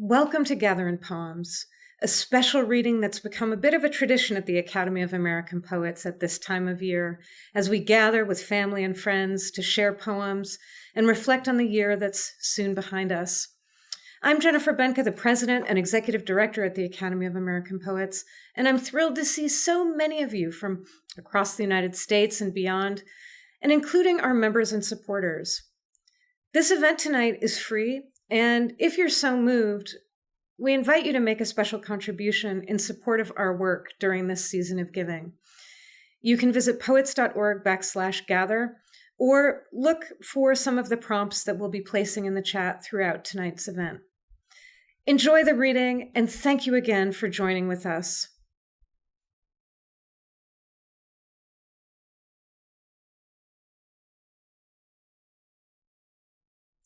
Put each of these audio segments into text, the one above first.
Welcome to Gather in Poems, a special reading that's become a bit of a tradition at the Academy of American Poets at this time of year, as we gather with family and friends to share poems and reflect on the year that's soon behind us. I'm Jennifer Benka, the President and Executive Director at the Academy of American Poets, and I'm thrilled to see so many of you from across the United States and beyond, and including our members and supporters. This event tonight is free, and if you're so moved, we invite you to make a special contribution in support of our work during this season of giving. You can visit Poets.org/gather or look for some of the prompts that we'll be placing in the chat throughout tonight's event. Enjoy the reading, and thank you again for joining with us.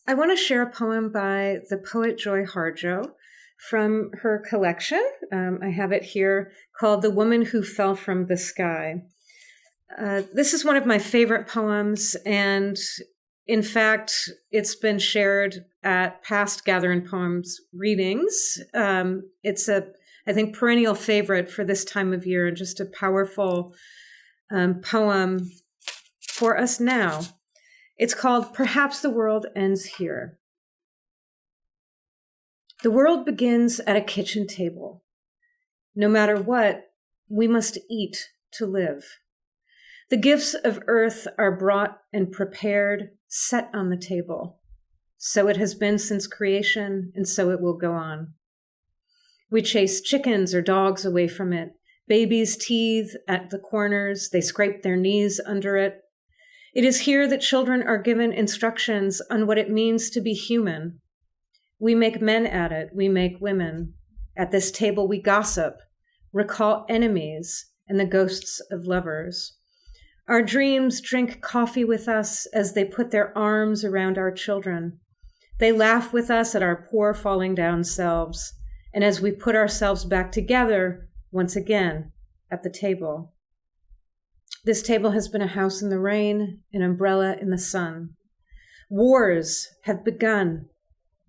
I want to share a poem by the poet Joy Harjo from her collection. I have it here, called The Woman Who Fell from the Sky. This is one of my favorite poems, and in fact, it's been shared at past Gather in Poems readings. It's I think, perennial favorite for this time of year, and just a powerful poem for us now. It's called Perhaps the World Ends Here. The world begins at a kitchen table. No matter what, we must eat to live. The gifts of earth are brought and prepared, set on the table. So it has been since creation, and so it will go on. We chase chickens or dogs away from it. Babies teethe at the corners. They scrape their knees under it. It is here that children are given instructions on what it means to be human. We make men at it. We make women. At this table, we gossip, recall enemies and the ghosts of lovers. Our dreams drink coffee with us as they put their arms around our children. They laugh with us at our poor falling down selves, and as we put ourselves back together once again at the table. This table has been a house in the rain, an umbrella in the sun. Wars have begun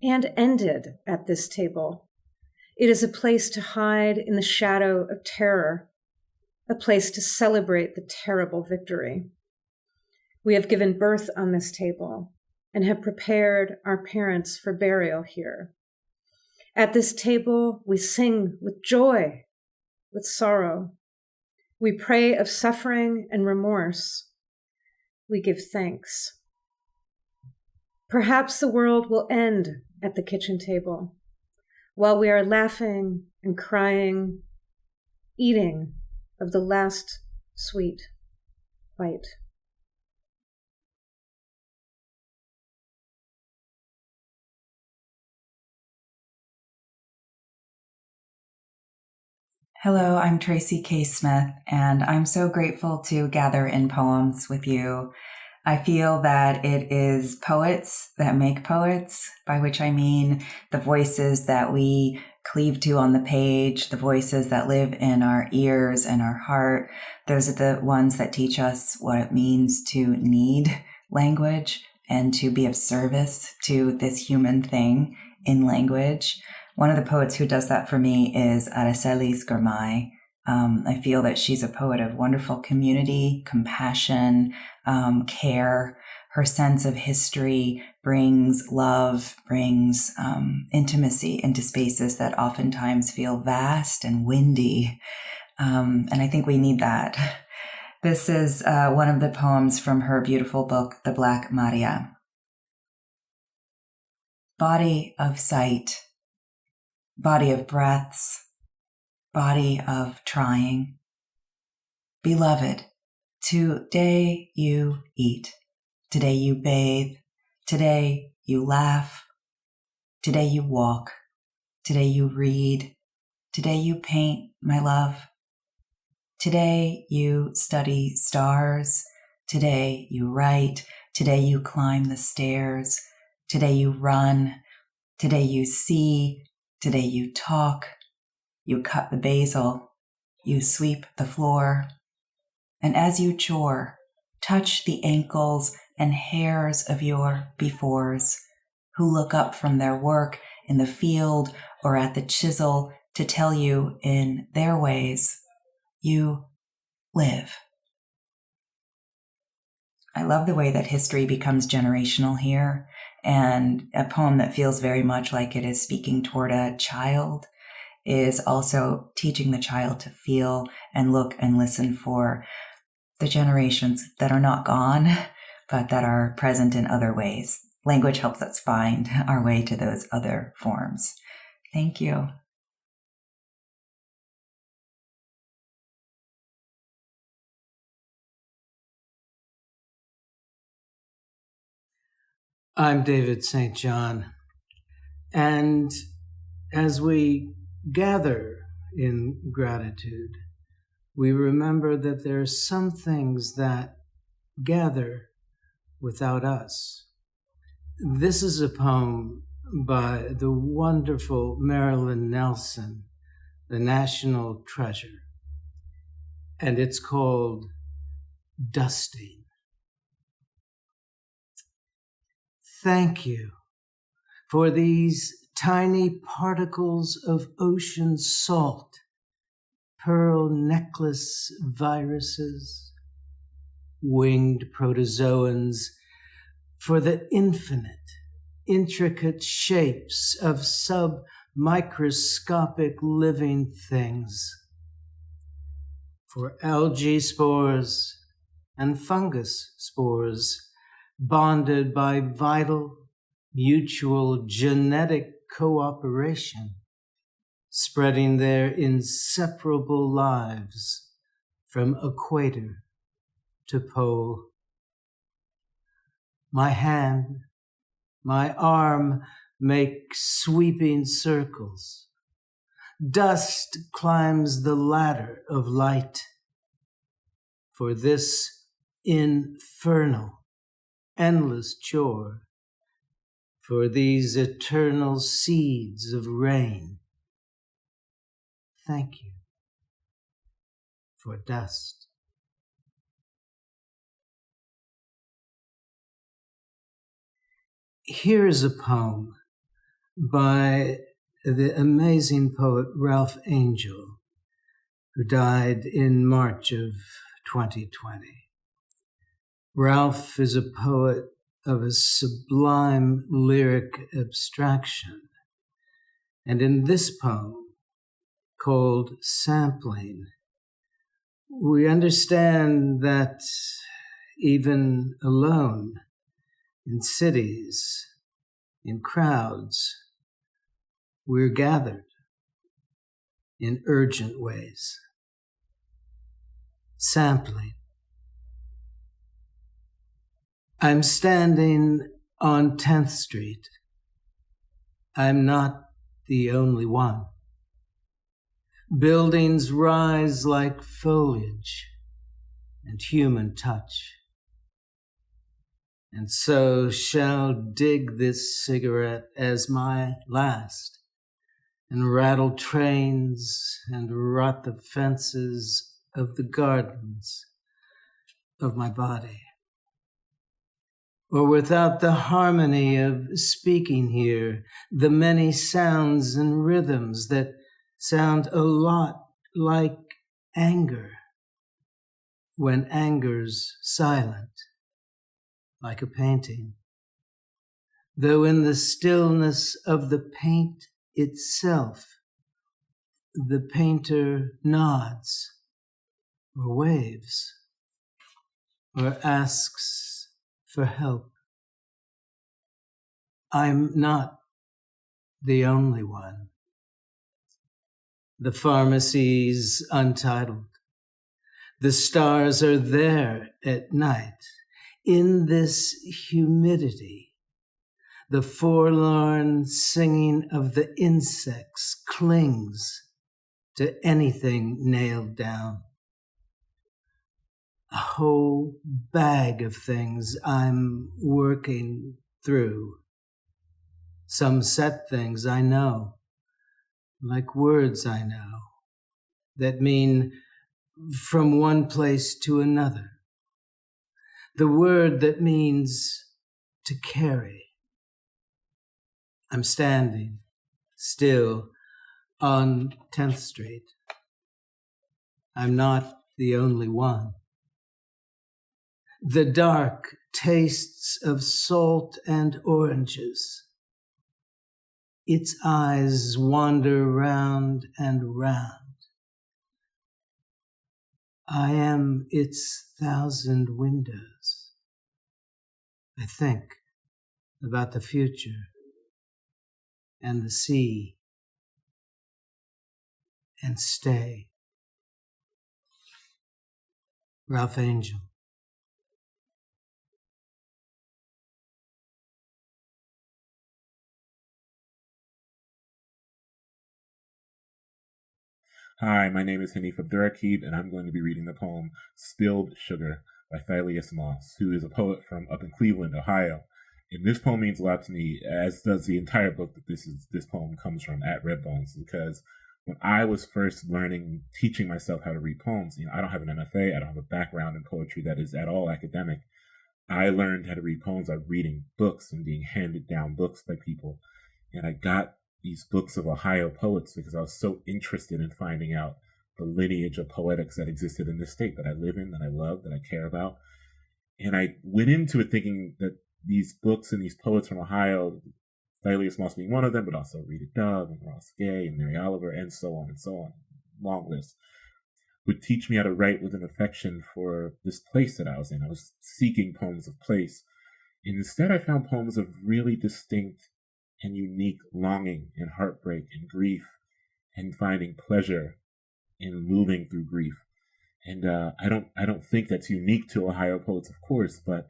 and ended at this table. It is a place to hide in the shadow of terror, a place to celebrate the terrible victory. We have given birth on this table and have prepared our parents for burial here. At this table, we sing with joy, with sorrow. We pray of suffering and remorse. We give thanks. Perhaps the world will end at the kitchen table while we are laughing and crying, eating of the last sweet bite. Hello, I'm Tracy K. Smith, and I'm so grateful to gather in poems with you. I feel that it is poets that make poets, by which I mean the voices that we cleave to on the page, the voices that live in our ears and our heart. Those are the ones that teach us what it means to need language and to be of service to this human thing in language. One of the poets who does that for me is Araceli Girmay. I feel that she's a poet of wonderful community, compassion, care. Her sense of history brings love, brings intimacy into spaces that oftentimes feel vast and windy. And I think we need that. This is one of the poems from her beautiful book, The Black Maria. Body of sight. Body of breaths, body of trying. Beloved, today you eat, today you bathe, today you laugh, today you walk, today you read, today you paint, my love. Today you study stars, today you write, today you climb the stairs, today you run, today you see, today you talk, you cut the basil, you sweep the floor, and as you chore, touch the ankles and hairs of your befores, who look up from their work in the field or at the chisel to tell you in their ways, you live. I love the way that history becomes generational here, and a poem that feels very much like it is speaking toward a child is also teaching the child to feel and look and listen for the generations that are not gone, but that are present in other ways. Language helps us find our way to those other forms. Thank you. I'm David St. John, and as we gather in gratitude, we remember that there are some things that gather without us. This is a poem by the wonderful Marilyn Nelson, the national treasure, and it's called Dusting. Thank you for these tiny particles of ocean salt, pearl necklace viruses, winged protozoans, for the infinite, intricate shapes of submicroscopic living things, for algae spores and fungus spores, bonded by vital, mutual genetic cooperation, spreading their inseparable lives from equator to pole. My hand, my arm make sweeping circles. Dust climbs the ladder of light. For this infernal, endless chore, for these eternal seeds of rain. Thank you for dust. Here's a poem by the amazing poet Ralph Angel, who died in March of 2020. Ralph is a poet of a sublime lyric abstraction. And in this poem, called Sampling, we understand that even alone, in cities, in crowds, we're gathered in urgent ways. Sampling. I'm standing on 10th Street. I'm not the only one. Buildings rise like foliage and human touch. And so shall dig this cigarette as my last, and rattle trains and rot the fences of the gardens of my body. Or without the harmony of speaking here, the many sounds and rhythms that sound a lot like anger, when anger's silent, like a painting. Though in the stillness of the paint itself, the painter nods or waves or asks for help. I'm not the only one. The pharmacy's untitled. The stars are there at night. In this humidity, the forlorn singing of the insects clings to anything nailed down. A whole bag of things I'm working through. Some set things I know, like words I know, that mean from one place to another. The word that means to carry. I'm standing still on 10th Street. I'm not the only one. The dark tastes of salt and oranges. Its eyes wander round and round. I am its 1,000 windows. I think about the future and the sea and stay. Ralph Angel. Hi, my name is Hanif Abdurraqib, and I'm going to be reading the poem Spilled Sugar by Thylias Moss, who is a poet from up in Cleveland, Ohio. And this poem means a lot to me, as does the entire book that this poem comes from at Redbones, because when I was first teaching myself how to read poems, I don't have an MFA, I don't have a background in poetry that is at all academic. I learned how to read poems by reading books and being handed down books by people. And I got these books of Ohio poets because I was so interested in finding out the lineage of poetics that existed in this state that I live in, that I love, that I care about. And I went into it thinking that these books and these poets from Ohio, Thylias Moss being one of them, but also Rita Dove and Ross Gay and Mary Oliver and so on, long list, would teach me how to write with an affection for this place that I was in. I was seeking poems of place. And instead, I found poems of really distinct and unique longing and heartbreak and grief, and finding pleasure in moving through grief. And I don't think that's unique to Ohio poets, of course, but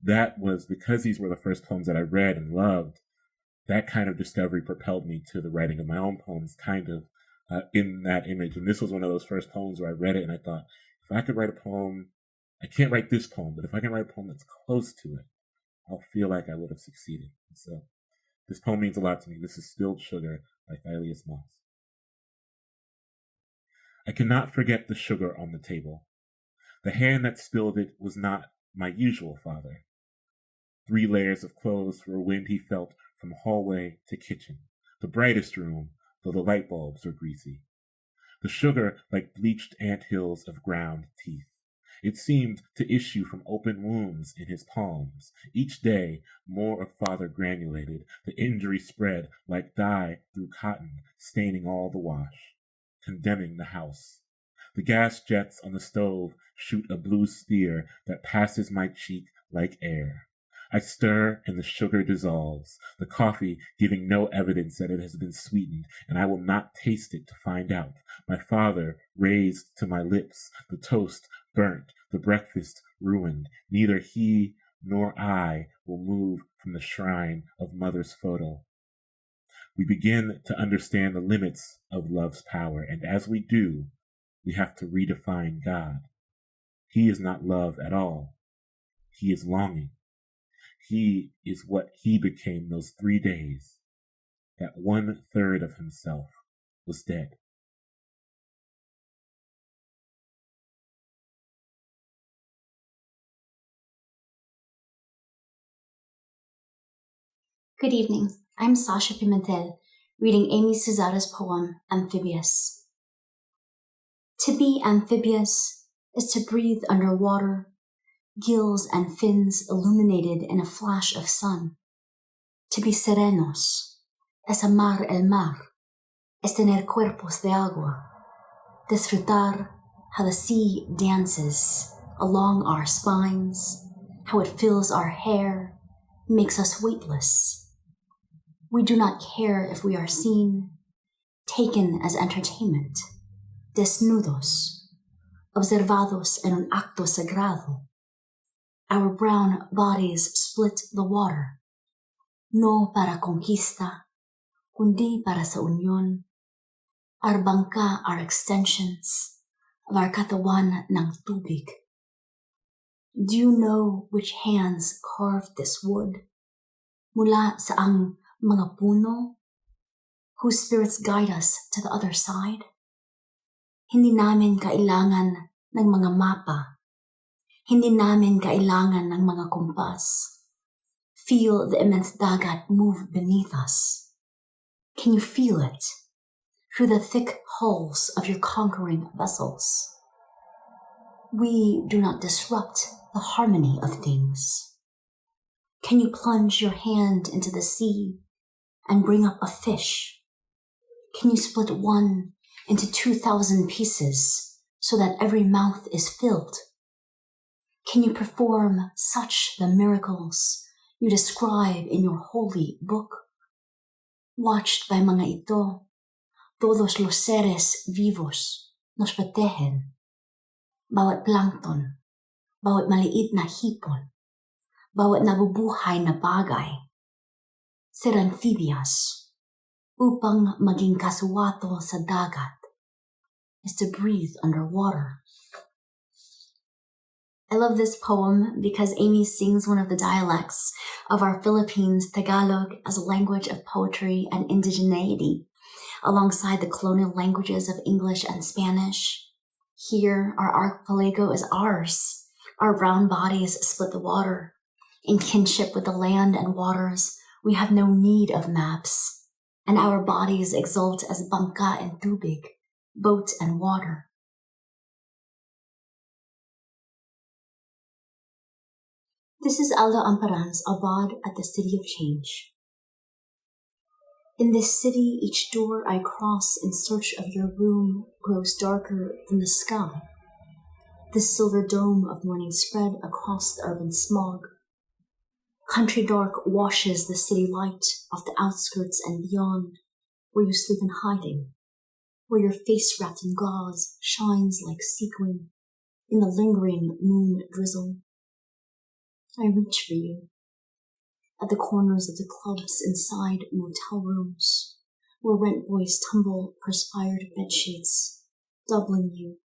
that was because these were the first poems that I read and loved. That kind of discovery propelled me to the writing of my own poems, kind of in that image. And this was one of those first poems where I read it and I thought, if I could write a poem, I can't write this poem, but if I can write a poem that's close to it, I'll feel like I would have succeeded. And so this poem means a lot to me. This is Spilled Sugar by Thylias Moss. I cannot forget the sugar on the table. The hand that spilled it was not my usual father. 3 layers of clothes for a wind he felt from hallway to kitchen, the brightest room, though the light bulbs were greasy. The sugar like bleached anthills of ground teeth. It seemed to issue from open wounds in his palms. Each day, more of father granulated. The injury spread like dye through cotton, staining all the wash, condemning the house. The gas jets on the stove shoot a blue spear that passes my cheek like air. I stir and the sugar dissolves, the coffee giving no evidence that it has been sweetened, and I will not taste it to find out. My father raised to my lips, the toast burnt, the breakfast ruined. Neither he nor I will move from the shrine of mother's photo. We begin to understand the limits of love's power, and as we do, we have to redefine God. He is not love at all. He is longing. He is what he became those 3 days, that 1/3 of himself was dead. Good evening. I'm Sasha Pimentel, reading Amy Suzara's poem, Amphibious. To be amphibious is to breathe underwater, gills and fins illuminated in a flash of sun. To be serenos es amar el mar, es tener cuerpos de agua, disfrutar how the sea dances along our spines, how it fills our hair, makes us weightless. We do not care if we are seen, taken as entertainment, desnudos, observados en un acto sagrado. Our brown bodies split the water, no para conquista, kundi para sa union. Our bangka are extensions of our katawan ng tubig. Do you know which hands carved this wood? Mula sa ang mga puno, whose spirits guide us to the other side? Hindi namin kailangan ng mga mapa. Hindi namin kailangan ng mga kumpas. Feel the immense dagat move beneath us. Can you feel it? through the thick hulls of your conquering vessels. We do not disrupt the harmony of things. Can you plunge your hand into the sea and bring up a fish? Can you split one into 2,000 pieces so that every mouth is filled? Can you perform such the miracles you describe in your holy book? Watched by mga ito, todos los seres vivos nos protegen. Bawat plankton, bawat maliit na hipon, bawat nabubuhay na bagay, ser amphibious, upang maging kasuwato sa dagat, is to breathe underwater. I love this poem because Amy sings one of the dialects of our Philippines Tagalog as a language of poetry and indigeneity, alongside the colonial languages of English and Spanish. Here, our archipelago is ours. Our brown bodies split the water. In kinship with the land and waters, we have no need of maps, and our bodies exult as bangka and tubig, boat and water. This is Alda Amparan's Abad at the City of Change. In this city, each door I cross in search of your room grows darker than the sky. The silver dome of morning spread across the urban smog. Country dark washes the city light off the outskirts and beyond, where you sleep in hiding, where your face wrapped in gauze shines like sequin in the lingering moon drizzle. I reach for you at the corners of the clubs inside motel rooms, where rent boys tumble perspired bedsheets, doubling you,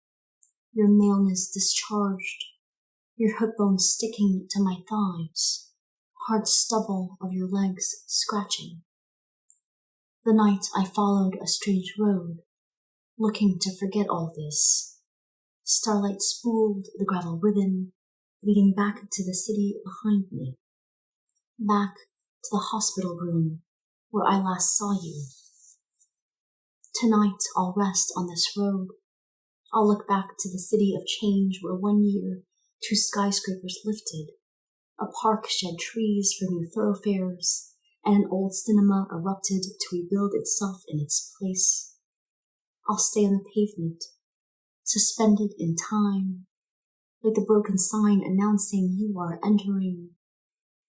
your maleness discharged, your hip bones sticking to my thighs, hard stubble of your legs scratching. The night I followed a strange road, looking to forget all this. Starlight spooled the gravel ribbon, leading back to the city behind me, back to the hospital room where I last saw you. Tonight I'll rest on this road. I'll look back to the city of change where 1 year 2 skyscrapers lifted, a park shed trees for new thoroughfares, and an old cinema erupted to rebuild itself in its place. I'll stay on the pavement, suspended in time, like the broken sign announcing you are entering,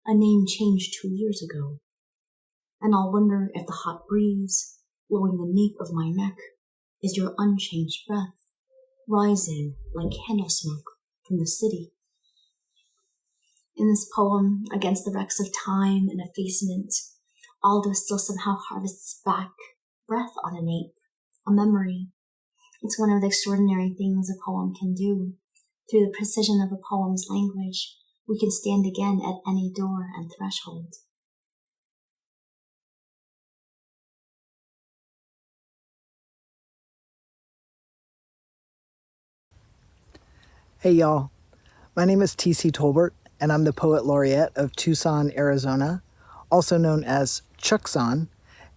a name changed 2 years ago. And I'll wonder if the hot breeze blowing the nape of my neck is your unchanged breath, rising like candle smoke from the city. In this poem, against the wrecks of time and effacement, Aldo still somehow harvests back breath on a nape, a memory. It's one of the extraordinary things a poem can do. Through the precision of a poem's language, we can stand again at any door and threshold. Hey y'all, my name is TC Tolbert, and I'm the Poet Laureate of Tucson, Arizona, also known as Chuckson,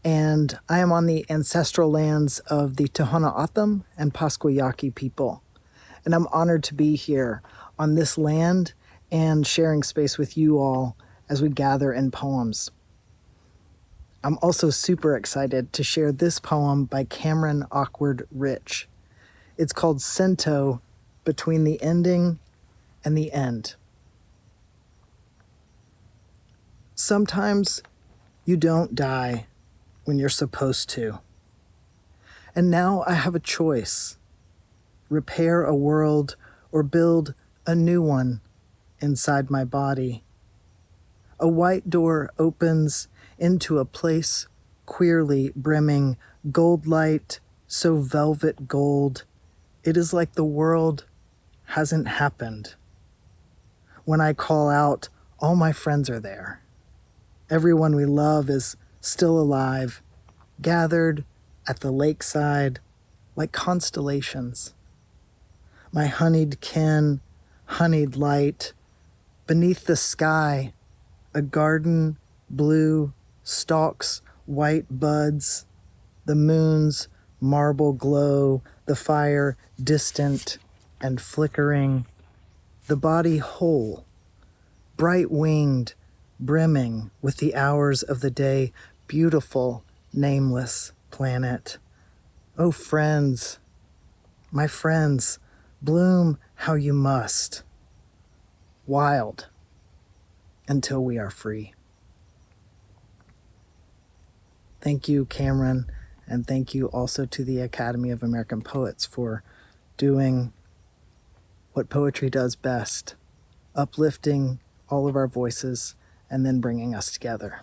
and I am on the ancestral lands of the Tohono O'odham and Pasquayaqui people. And I'm honored to be here on this land and sharing space with you all as we gather in poems. I'm also super excited to share this poem by Cameron Awkward Rich. It's called Cento, Between the Ending and the End. Sometimes you don't die when you're supposed to. And now I have a choice. Repair a world or build a new one inside my body. A white door opens into a place queerly brimming, gold light, so velvet gold. It is like the world hasn't happened. When I call out, all my friends are there. Everyone we love is still alive, gathered at the lakeside like constellations. My honeyed kin, honeyed light, beneath the sky, a garden, blue, stalks, white buds, the moon's marble glow, the fire distant and flickering, the body whole, bright-winged, brimming with the hours of the day, beautiful, nameless planet. Oh, friends, my friends, bloom how you must. Wild until we are free. Thank you, Cameron, and thank you also to the Academy of American Poets for doing what poetry does best, uplifting all of our voices and then bringing us together.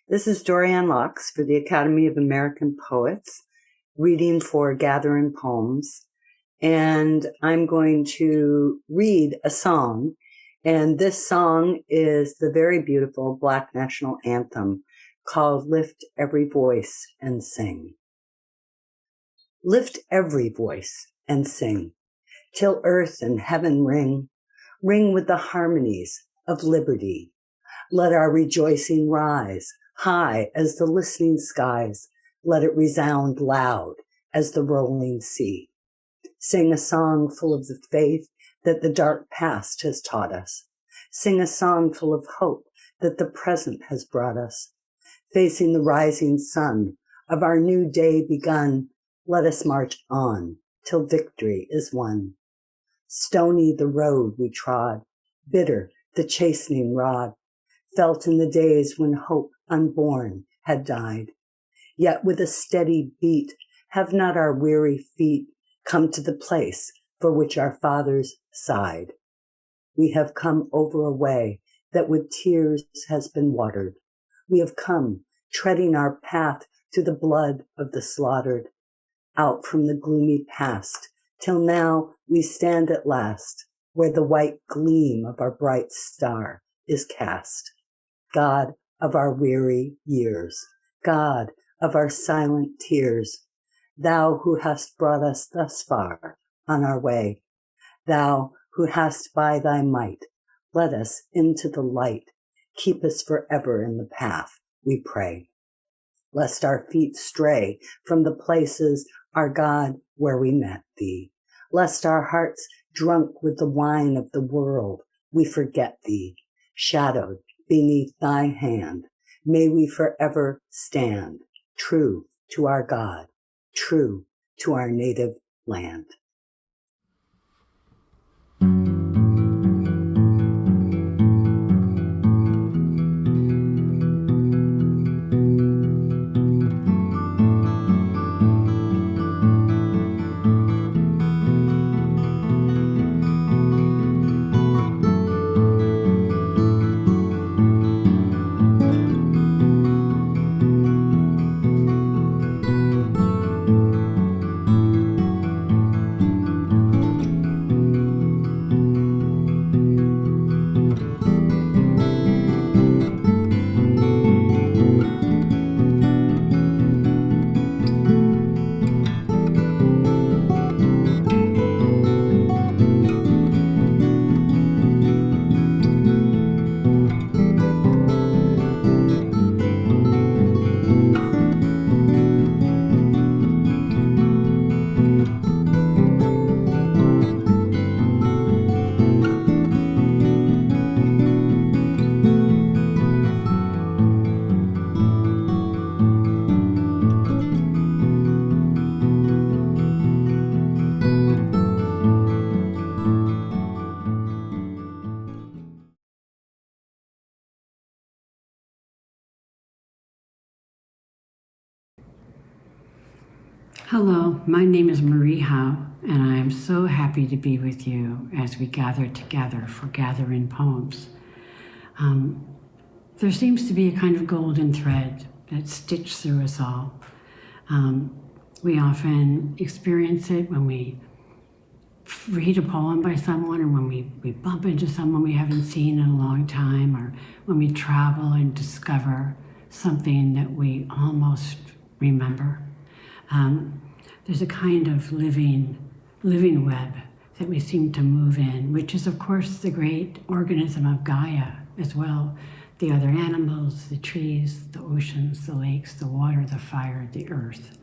This is Dorianne Laux for the Academy of American Poets, reading for Gathering Poems. And I'm going to read a song. And this song is the very beautiful Black national anthem called Lift Every Voice and Sing. Lift every voice and sing, till earth and heaven ring with the harmonies of liberty. Let our rejoicing rise high as the listening skies. Let it resound loud as the rolling sea. Sing a song full of the faith that the dark past has taught us. Sing a song full of hope that the present has brought us. Facing the rising sun of our new day begun, let us march on till victory is won. Stony the road we trod, bitter the chastening rod, felt in the days when hope unborn had died. Yet with a steady beat have not our weary feet come to the place for which our fathers sighed. We have come over a way that with tears has been watered. We have come treading our path through the blood of the slaughtered, out from the gloomy past, till now we stand at last where the white gleam of our bright star is cast. God of our weary years, God of our silent tears, Thou who hast brought us thus far on our way, Thou who hast by thy might led us into the light, keep us forever in the path, we pray. Lest our feet stray from the places, our God, where we met thee. Lest our hearts, drunk with the wine of the world, we forget thee. Shadowed beneath thy hand, may we forever stand, true to our God, true to our native land. Hello, my name is Marie Howe, and I am so happy to be with you as we gather together for Gathering Poems. There seems to be a kind of golden thread that's stitched through us all. We often experience it when we read a poem by someone, or when we bump into someone we haven't seen in a long time, or when we travel and discover something that we almost remember. There's a kind of living web that we seem to move in, which is, of course, the great organism of Gaia as well. The other animals, the trees, the oceans, the lakes, the water, the fire, the earth,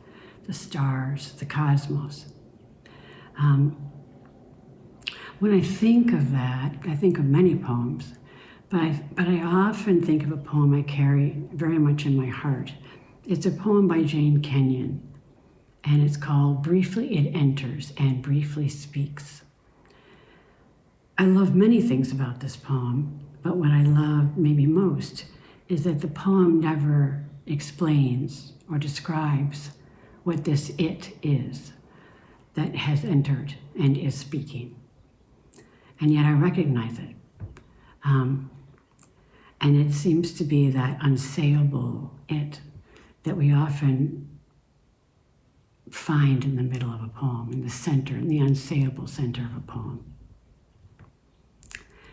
the stars, the cosmos. When I think of that, I think of many poems, but I often think of a poem I carry very much in my heart. It's a poem by Jane Kenyon, and it's called Briefly It Enters and Briefly Speaks. I love many things about this poem, but what I love maybe most is that the poem never explains or describes what this it is that has entered and is speaking. And yet I recognize it. And it seems to be that unsayable it that we often find in the middle of a poem, in the center, in the unsayable center of a poem.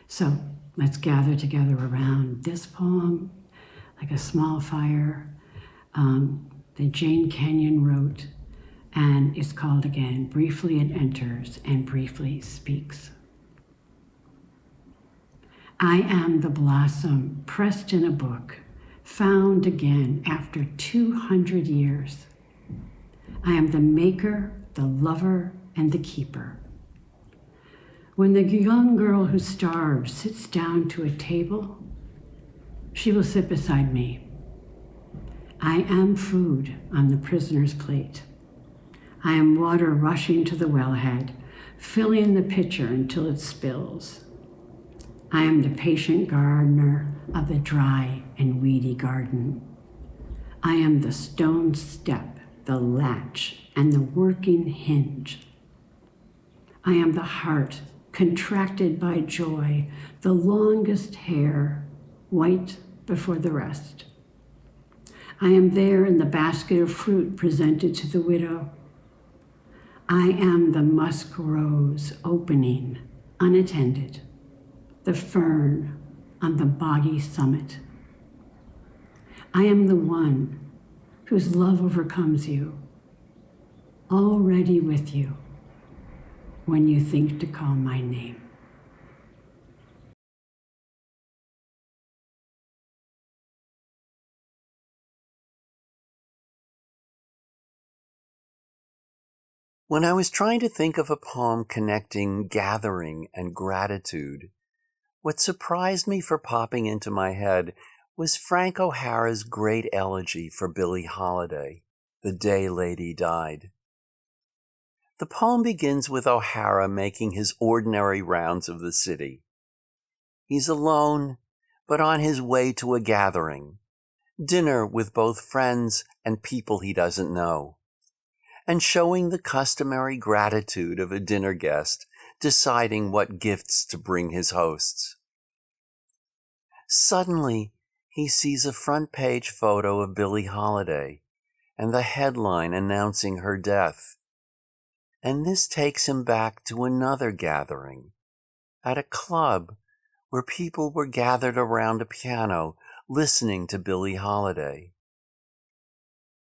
So let's gather together around this poem, like a small fire, that Jane Kenyon wrote, and it's called again, Briefly It Enters and Briefly Speaks. I am the blossom pressed in a book, found again after 200 years. I am the maker, the lover, and the keeper. When the young girl who starves sits down to a table, she will sit beside me. I am food on the prisoner's plate. I am water rushing to the wellhead, filling the pitcher until it spills. I am the patient gardener of the dry and weedy garden. I am the stone step, the latch, and the working hinge. I am the heart contracted by joy, the longest hair, white before the rest. I am there in the basket of fruit presented to the widow. I am the musk rose opening, unattended, the fern on the boggy summit. I am the one whose love overcomes you, already with you when you think to call my name. When I was trying to think of a poem connecting gathering and gratitude, what surprised me for popping into my head was Frank O'Hara's great elegy for Billie Holiday, The Day Lady Died. The poem begins with O'Hara making his ordinary rounds of the city. He's alone, but on his way to a gathering, dinner with both friends and people he doesn't know, and showing the customary gratitude of a dinner guest deciding what gifts to bring his hosts. Suddenly, he sees a front-page photo of Billie Holiday and the headline announcing her death. And this takes him back to another gathering, at a club where people were gathered around a piano listening to Billie Holiday.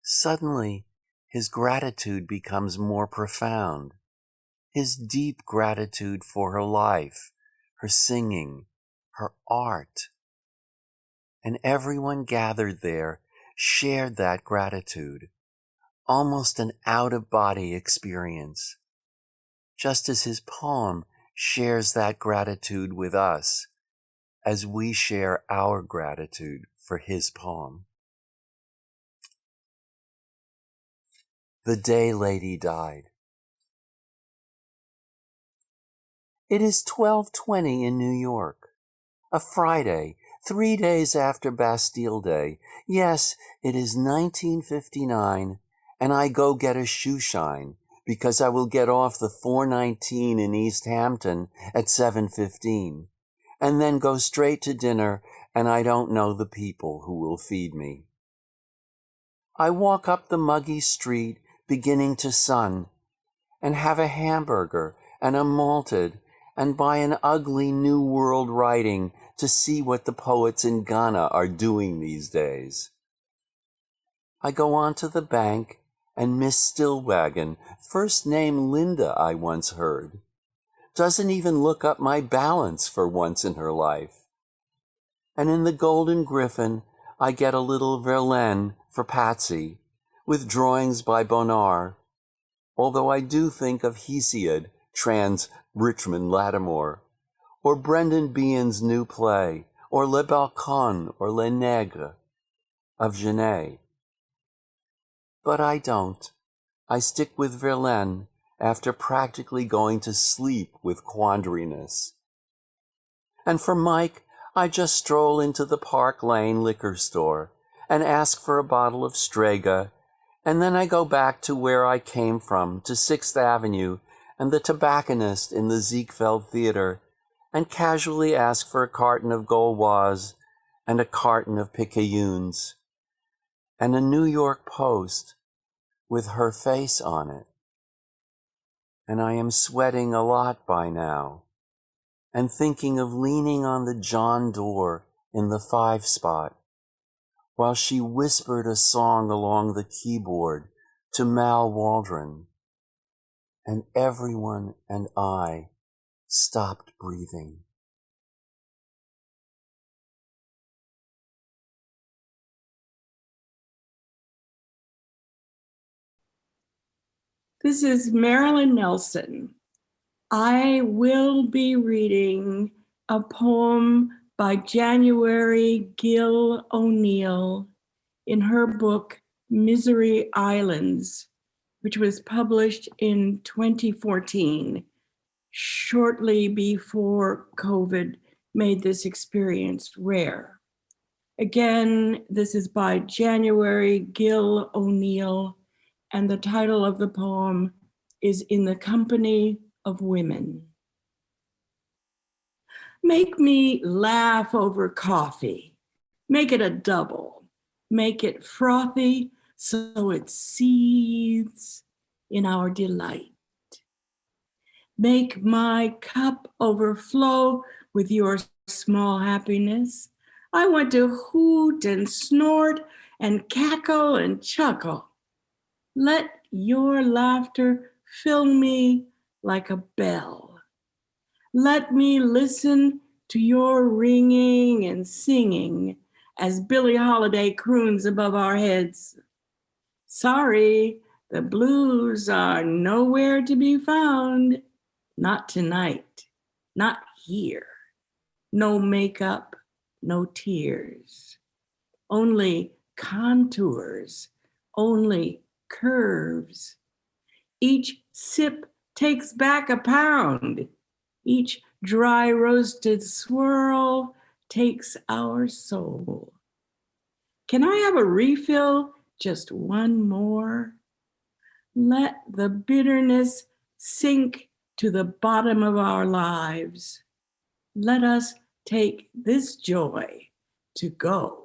Suddenly, his gratitude becomes more profound. His deep gratitude for her life, her singing, her art. And everyone gathered there shared that gratitude, almost an out-of-body experience, just as his poem shares that gratitude with us, as we share our gratitude for his poem. The Day Lady Died. It is 12:20 in New York, a Friday, 3 days after Bastille Day. Yes, it is 1959, and I go get a shoe shine because I will get off the 419 in East Hampton at 7:15, and then go straight to dinner, and I don't know the people who will feed me. I walk up the muggy street, beginning to sun, and have a hamburger and a malted, and buy an ugly New World writing to see what the poets in Ghana are doing these days. I go on to the bank, and Miss Stillwagon, first name Linda I once heard, doesn't even look up my balance for once in her life. And in the Golden Griffin, I get a little Verlaine for Patsy, with drawings by Bonnard, although I do think of Hesiod, trans Richmond Lattimore, or Brendan Behan's new play, or Le Balcon or Les Nègres of Genet. But I don't. I stick with Verlaine after practically going to sleep with quandariness. And for Mike, I just stroll into the Park Lane liquor store and ask for a bottle of Strega, and then I go back to where I came from, to 6th Avenue and the tobacconist in the Ziegfeld Theater, and casually ask for a carton of Gauloise and a carton of Picayunes, and a New York Post with her face on it. And I am sweating a lot by now, and thinking of leaning on the John door in the 5 spot, while she whispered a song along the keyboard to Mal Waldron, and everyone and I stopped breathing. This is Marilyn Nelson. I will be reading a poem by January Gill O'Neill in her book, Misery Islands, which was published in 2014, shortly before COVID made this experience rare. Again, this is by January Gill O'Neill, and the title of the poem is In the Company of Women. Make me laugh over coffee. Make it a double. Make it frothy so it seethes in our delight. Make my cup overflow with your small happiness. I want to hoot and snort and cackle and chuckle. Let your laughter fill me like a bell. Let me listen to your ringing and singing as Billie Holiday croons above our heads. Sorry, the blues are nowhere to be found. Not tonight, not here. No makeup, no tears. Only contours, only curves. Each sip takes back a pound. Each dry roasted swirl takes our soul. Can I have a refill? Just one more? Let the bitterness sink to the bottom of our lives. Let us take this joy to go.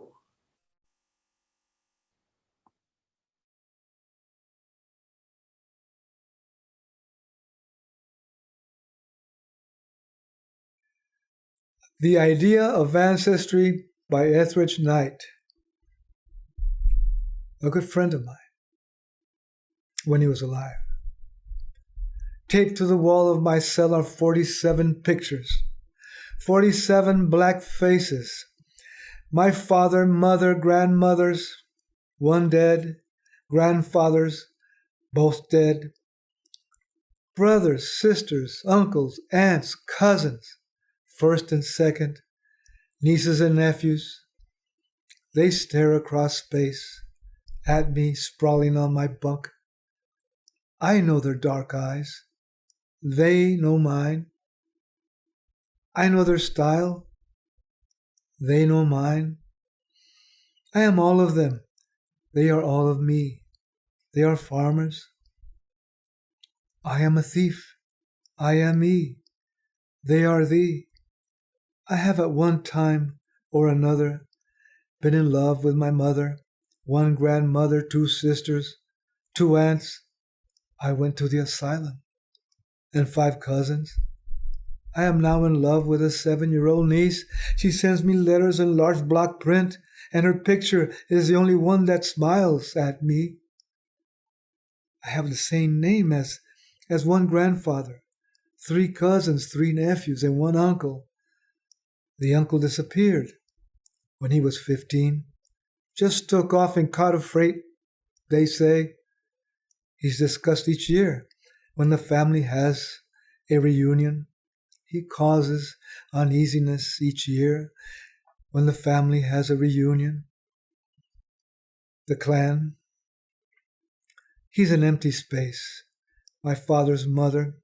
The Idea of Ancestry by Etheridge Knight. A good friend of mine, when he was alive. Taped to the wall of my cell are 47 pictures, 47 black faces. My father, mother, grandmothers, one dead, grandfathers, both dead, brothers, sisters, uncles, aunts, cousins, first and second, nieces and nephews. They stare across space at me sprawling on my bunk. I know their dark eyes. They know mine. I know their style. They know mine. I am all of them. They are all of me. They are farmers. I am a thief. I am me. They are thee. I have at one time or another been in love with my mother, one grandmother, 2 sisters, 2 aunts. I went to the asylum, and 5 cousins. I am now in love with a 7-year-old niece. She sends me letters in large block print, and her picture is the only one that smiles at me. I have the same name as one grandfather, 3 cousins, 3 nephews, and 1 uncle. The uncle disappeared when he was 15. Just took off and caught a freight, they say. He's discussed each year when the family has a reunion. He causes uneasiness each year when the family has a reunion. The clan. He's an empty space. My father's mother,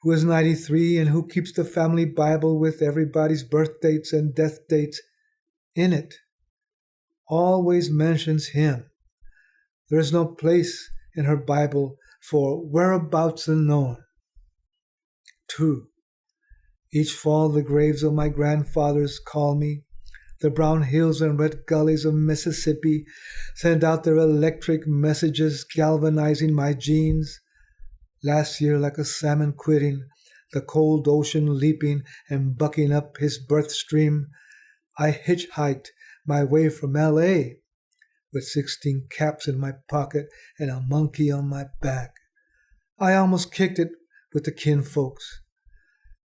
who is 93 and who keeps the family Bible with everybody's birth dates and death dates in it, always mentions him. There is no place in her Bible for whereabouts unknown. 2. Each fall the graves of my grandfathers call me. The brown hills and red gullies of Mississippi send out their electric messages galvanizing my genes. Last year, like a salmon quitting, the cold ocean leaping and bucking up his birth stream, I hitchhiked my way from L.A. with 16 caps in my pocket and a monkey on my back. I almost kicked it with the kinfolks.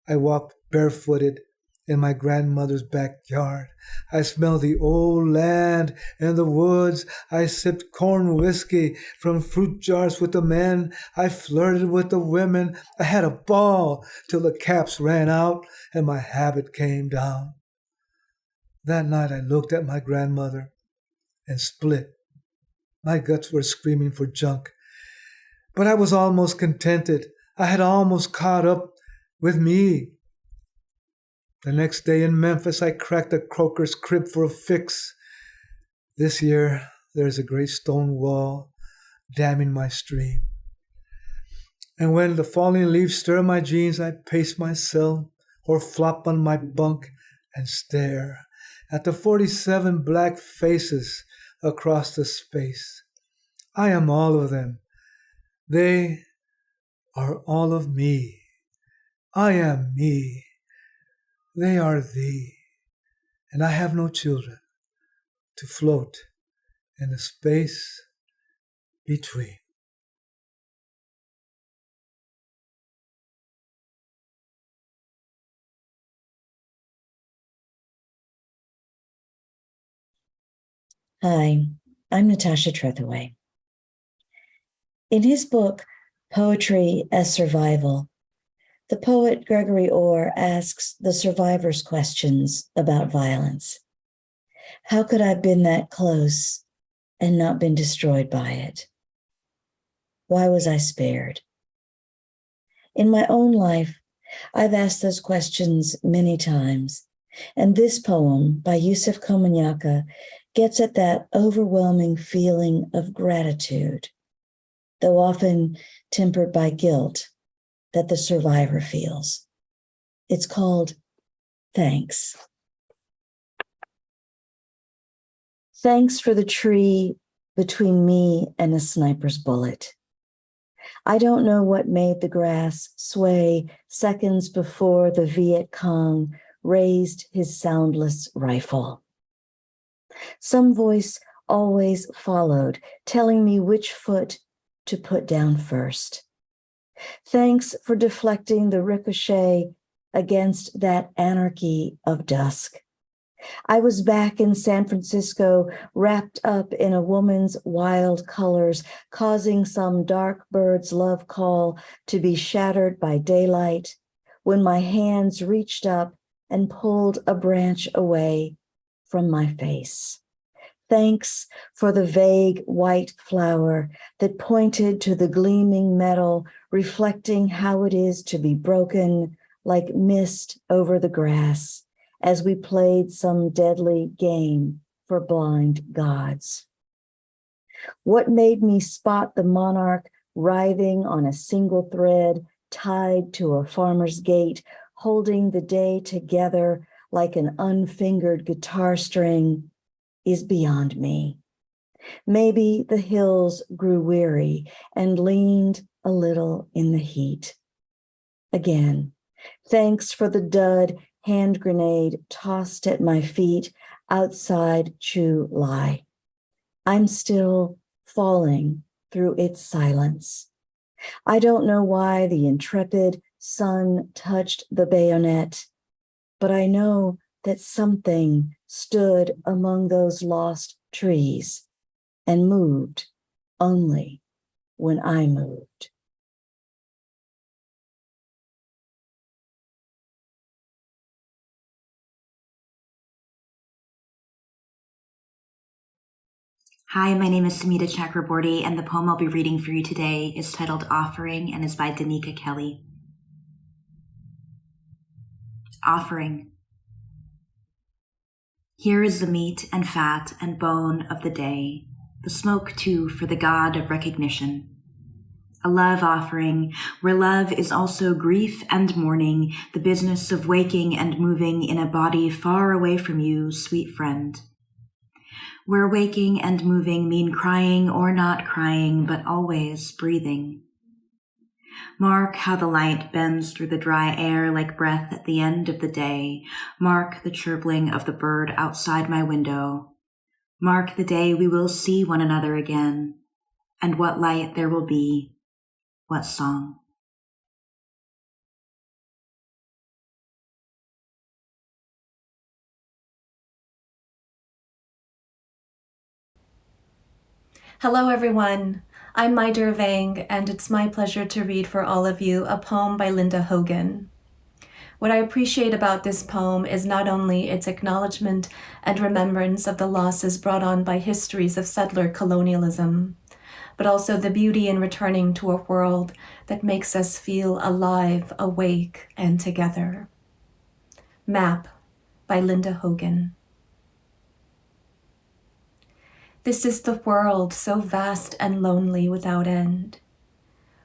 I walked barefooted in my grandmother's backyard. I smelled the old land and the woods. I sipped corn whiskey from fruit jars with the men. I flirted with the women. I had a ball till the caps ran out and my habit came down. That night I looked at my grandmother and split. My guts were screaming for junk. But I was almost contented. I had almost caught up with me. The next day in Memphis, I cracked a croaker's crib for a fix. This year, there's a great stone wall damming my stream. And when the falling leaves stir my jeans, I pace my cell or flop on my bunk and stare at the 47 black faces across the space. I am all of them. They are all of me. I am me. They are thee, and I have no children to float in the space between. Hi, I'm Natasha Trethewey. In his book, Poetry as Survival, the poet Gregory Orr asks the survivors questions about violence. How could I have been that close and not been destroyed by it? Why was I spared? In my own life, I've asked those questions many times, and this poem by Yusuf Komunyakaa gets at that overwhelming feeling of gratitude, though often tempered by guilt, that the survivor feels. It's called Thanks. Thanks for the tree between me and a sniper's bullet. I don't know what made the grass sway seconds before the Viet Cong raised his soundless rifle. Some voice always followed, telling me which foot to put down first. Thanks for deflecting the ricochet against that anarchy of dusk. I was back in San Francisco, wrapped up in a woman's wild colors, causing some dark bird's love call to be shattered by daylight, when my hands reached up and pulled a branch away from my face. Thanks for the vague white flower that pointed to the gleaming metal, reflecting how it is to be broken like mist over the grass as we played some deadly game for blind gods. What made me spot the monarch writhing on a single thread tied to a farmer's gate, holding the day together like an unfingered guitar string, is beyond me. Maybe the hills grew weary and leaned a little in the heat. Again, thanks for the dud hand grenade tossed at my feet outside Chu Lai. I'm still falling through its silence. I don't know why the intrepid sun touched the bayonet, but I know that something stood among those lost trees and moved only when I moved. Hi, my name is Sumita Chakraborty, and the poem I'll be reading for you today is titled Offering and is by Danica Kelly. Offering. Here is the meat and fat and bone of the day, the smoke too for the God of recognition. A love offering, where love is also grief and mourning, the business of waking and moving in a body far away from you, sweet friend. Where waking and moving mean crying or not crying, but always breathing. Mark how the light bends through the dry air like breath at the end of the day. Mark the chirping of the bird outside my window. Mark the day we will see one another again, and what light there will be, what song. Hello, everyone. I'm Mai Der Vang, and it's my pleasure to read for all of you a poem by Linda Hogan. What I appreciate about this poem is not only its acknowledgement and remembrance of the losses brought on by histories of settler colonialism, but also the beauty in returning to a world that makes us feel alive, awake, and together. Map by Linda Hogan. This is the world so vast and lonely without end,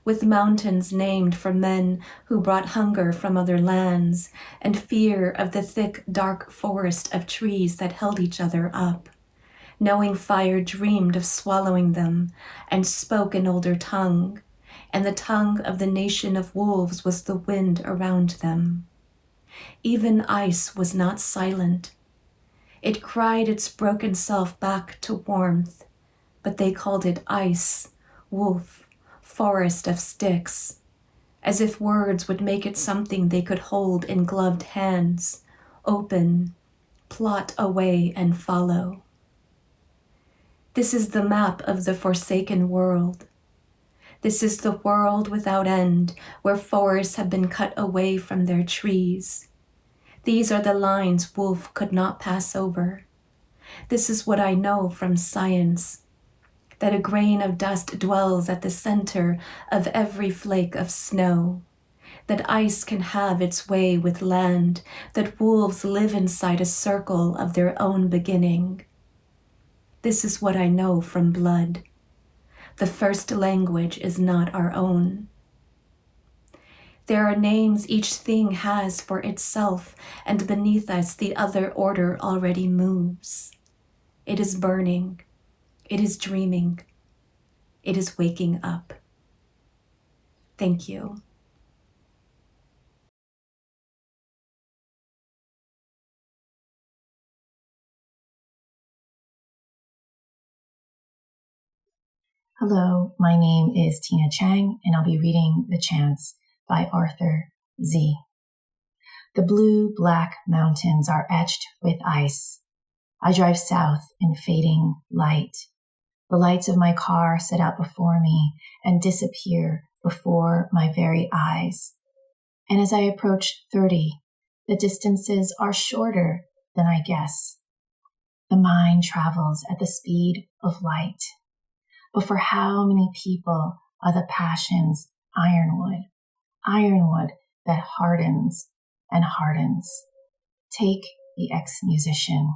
with mountains named for men who brought hunger from other lands and fear of the thick, dark forest of trees that held each other up, knowing fire dreamed of swallowing them and spoke an older tongue, and the tongue of the nation of wolves was the wind around them. Even ice was not silent. It cried its broken self back to warmth, but they called it ice, wolf, forest of sticks, as if words would make it something they could hold in gloved hands, open, plot away and follow. This is the map of the forsaken world. This is the world without end, where forests have been cut away from their trees. These are the lines wolf could not pass over. This is what I know from science, that a grain of dust dwells at the center of every flake of snow, that ice can have its way with land, that wolves live inside a circle of their own beginning. This is what I know from blood. The first language is not our own. There are names each thing has for itself, and beneath us the other order already moves. It is burning. It is dreaming. It is waking up. Thank you. Hello, my name is Tina Chang, and I'll be reading The Chance by Arthur Z. The blue-black mountains are etched with ice. I drive south in fading light. The lights of my car set out before me and disappear before my very eyes. And as I approach 30, the distances are shorter than I guess. The mind travels at the speed of light. But for how many people are the passions ironwood? Ironwood that hardens and hardens. Take the ex-musician,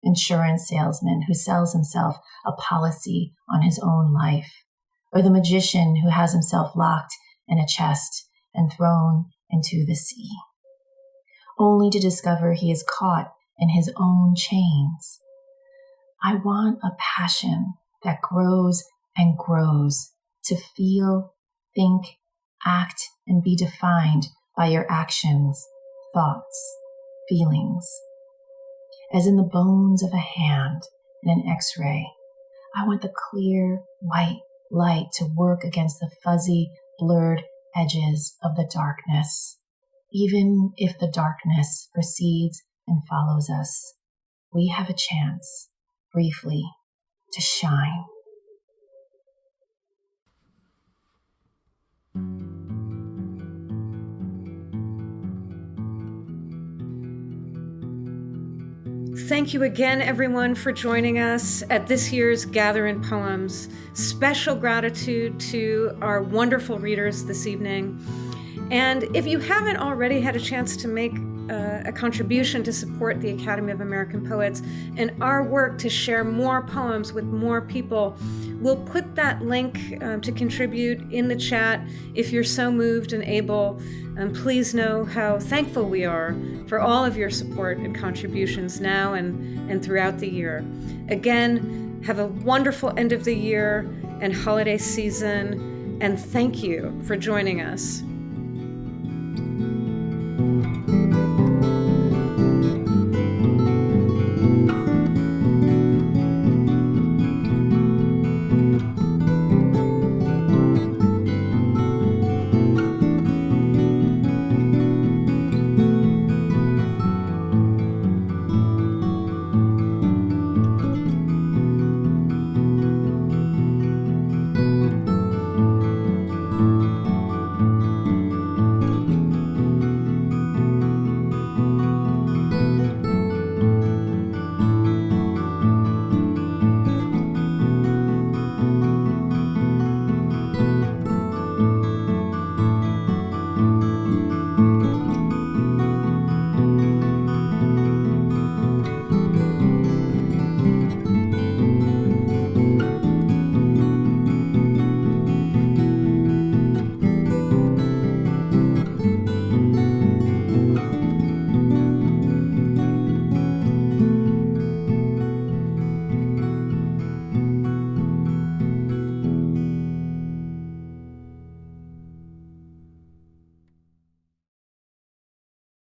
insurance salesman who sells himself a policy on his own life, or the magician who has himself locked in a chest and thrown into the sea, only to discover he is caught in his own chains. I want a passion that grows and grows, to feel, think, act, and be defined by your actions, thoughts, feelings. As in the bones of a hand in an X-ray, I want the clear, white light to work against the fuzzy, blurred edges of the darkness. Even if the darkness precedes and follows us, we have a chance, briefly, to shine. Thank you again, everyone, for joining us at this year's Gather in Poems. Special gratitude to our wonderful readers this evening. And if you haven't already had a chance to make a contribution to support the Academy of American Poets and our work to share more poems with more people, we'll put that link to contribute in the chat if you're so moved and able. Please know how thankful we are for all of your support and contributions now and throughout the year. Again, have a wonderful end of the year and holiday season, and thank you for joining us.